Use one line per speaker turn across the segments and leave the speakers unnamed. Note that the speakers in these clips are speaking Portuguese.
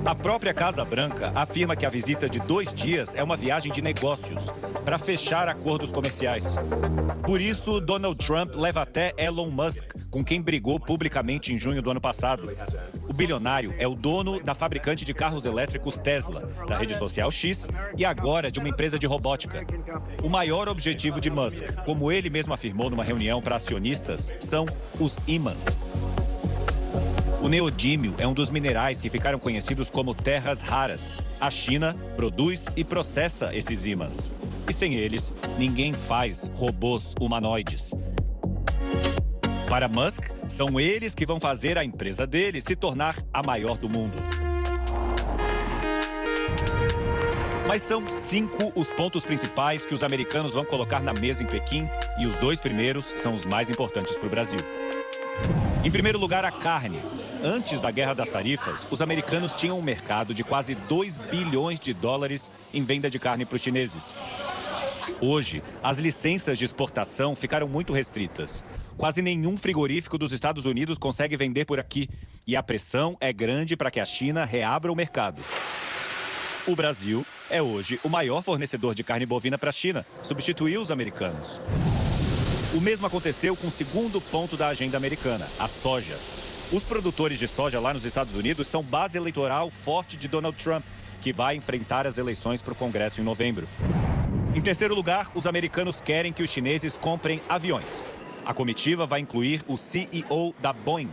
A própria Casa Branca afirma que a visita de 2 dias é uma viagem de negócios para fechar acordos comerciais. Por isso, Donald Trump leva até Elon Musk, com quem brigou publicamente em junho do ano passado. O bilionário é o dono da fabricante de carros elétricos Tesla, da rede social X e agora de uma empresa de robótica. O maior objetivo de Musk, como ele mesmo afirmou numa reunião para acionistas, são os ímãs. O neodímio é um dos minerais que ficaram conhecidos como terras raras. A China produz e processa esses ímãs. E sem eles, ninguém faz robôs humanoides. Para Musk, são eles que vão fazer a empresa dele se tornar a maior do mundo. Mas são 5 os pontos principais que os americanos vão colocar na mesa em Pequim, e os 2 primeiros são os mais importantes para o Brasil. Em primeiro lugar, a carne. Antes da Guerra das Tarifas, os americanos tinham um mercado de quase 2 bilhões de dólares em venda de carne para os chineses. Hoje, as licenças de exportação ficaram muito restritas. Quase nenhum frigorífico dos Estados Unidos consegue vender por aqui, e a pressão é grande para que a China reabra o mercado. O Brasil é hoje o maior fornecedor de carne bovina para a China, substituiu os americanos. O mesmo aconteceu com o segundo ponto da agenda americana, a soja. Os produtores de soja lá nos Estados Unidos são base eleitoral forte de Donald Trump, que vai enfrentar as eleições para o Congresso em novembro. Em terceiro lugar, os americanos querem que os chineses comprem aviões. A comitiva vai incluir o CEO da Boeing.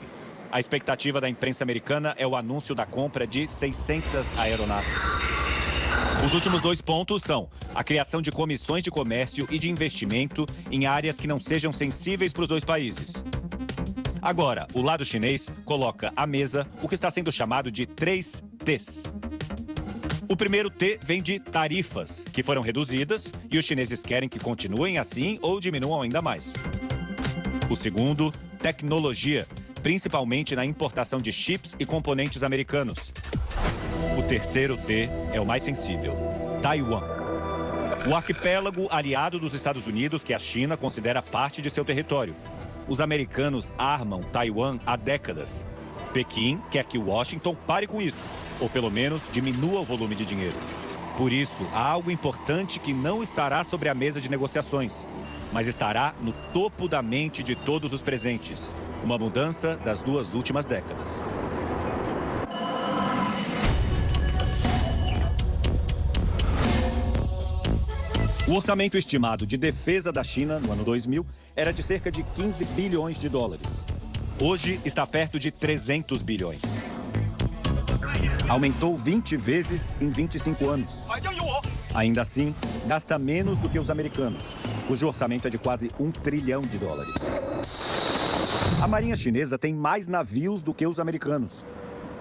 A expectativa da imprensa americana é o anúncio da compra de 600 aeronaves. Os últimos 2 pontos são a criação de comissões de comércio e de investimento em áreas que não sejam sensíveis para os 2 países. Agora, o lado chinês coloca à mesa o que está sendo chamado de 3 T's. O primeiro T vem de tarifas, que foram reduzidas e os chineses querem que continuem assim ou diminuam ainda mais. O segundo, tecnologia, principalmente na importação de chips e componentes americanos. O terceiro T é o mais sensível, Taiwan. O arquipélago aliado dos Estados Unidos que a China considera parte de seu território. Os americanos armam Taiwan há décadas. Pequim quer que Washington pare com isso, ou pelo menos diminua o volume de dinheiro. Por isso, há algo importante que não estará sobre a mesa de negociações, mas estará no topo da mente de todos os presentes. Uma mudança das 2 últimas décadas. O orçamento estimado de defesa da China no ano 2000 era de cerca de 15 bilhões de dólares. Hoje está perto de 300 bilhões. Aumentou 20 vezes em 25 anos. Ainda assim, gasta menos do que os americanos, cujo orçamento é de quase 1 trilhão de dólares. A Marinha Chinesa tem mais navios do que os americanos,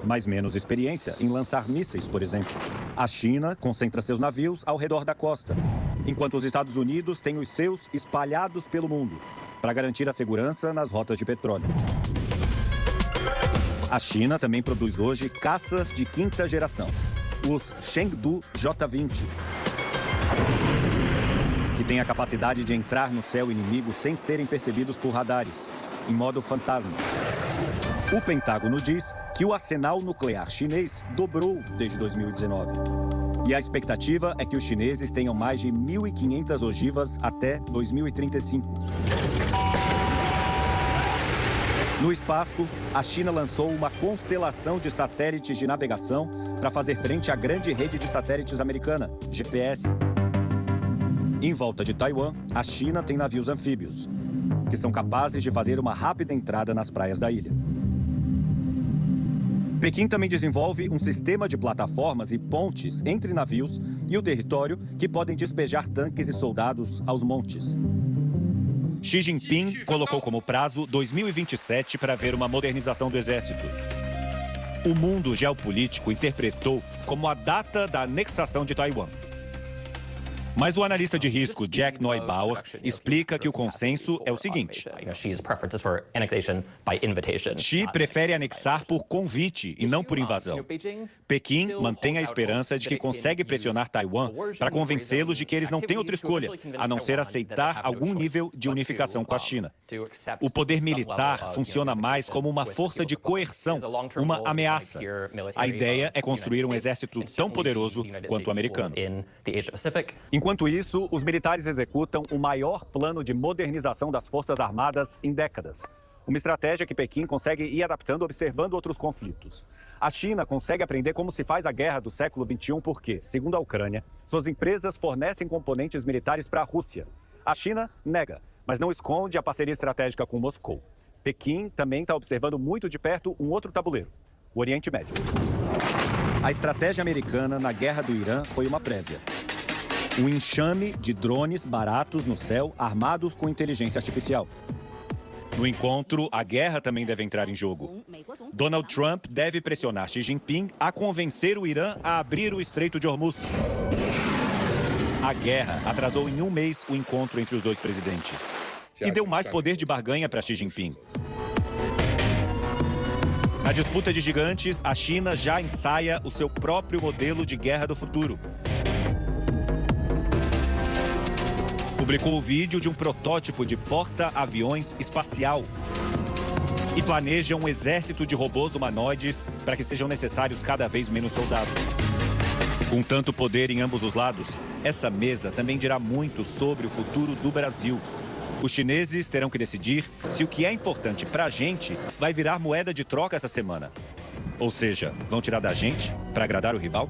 mas menos experiência em lançar mísseis, por exemplo. A China concentra seus navios ao redor da costa, enquanto os Estados Unidos têm os seus espalhados pelo mundo, para garantir a segurança nas rotas de petróleo. A China também produz hoje caças de 5ª geração, os Chengdu J-20, que têm a capacidade de entrar no céu inimigo sem serem percebidos por radares, em modo fantasma. O Pentágono diz que o arsenal nuclear chinês dobrou desde 2019. E a expectativa é que os chineses tenham mais de 1.500 ogivas até 2035. No espaço, a China lançou uma constelação de satélites de navegação para fazer frente à grande rede de satélites americana, GPS. Em volta de Taiwan, a China tem navios anfíbios, que são capazes de fazer uma rápida entrada nas praias da ilha. Pequim também desenvolve um sistema de plataformas e pontes entre navios e o território que podem despejar tanques e soldados aos montes. Xi Jinping colocou como prazo 2027 para ver uma modernização do exército. O mundo geopolítico interpretou como a data da anexação de Taiwan. Mas o analista de risco Jack Neubauer explica que o consenso é o seguinte: Xi prefere anexar por convite e não por invasão. Pequim mantém a esperança de que consegue pressionar Taiwan para convencê-los de que eles não têm outra escolha, a não ser aceitar algum nível de unificação com a China. O poder militar funciona mais como uma força de coerção, uma ameaça. A ideia é construir um exército tão poderoso quanto o americano.
Enquanto isso, os militares executam o maior plano de modernização das Forças Armadas em décadas. Uma estratégia que Pequim consegue ir adaptando observando outros conflitos. A China consegue aprender como se faz a guerra do século XXI porque, segundo a Ucrânia, suas empresas fornecem componentes militares para a Rússia. A China nega, mas não esconde a parceria estratégica com Moscou. Pequim também está observando muito de perto um outro tabuleiro, o Oriente Médio.
A estratégia americana na guerra do Irã foi uma prévia. Um enxame de drones baratos no céu, armados com inteligência artificial. No encontro, a guerra também deve entrar em jogo. Donald Trump deve pressionar Xi Jinping a convencer o Irã a abrir o Estreito de Hormuz. A guerra atrasou em um mês o encontro entre os dois presidentes. E deu mais poder de barganha para Xi Jinping. Na disputa de gigantes, a China já ensaia o seu próprio modelo de guerra do futuro. Publicou o vídeo de um protótipo de porta-aviões espacial e planeja um exército de robôs humanoides para que sejam necessários cada vez menos soldados. Com tanto poder em ambos os lados, essa mesa também dirá muito sobre o futuro do Brasil. Os chineses terão que decidir se o que é importante para a gente vai virar moeda de troca essa semana. Ou seja, vão tirar da gente para agradar o rival?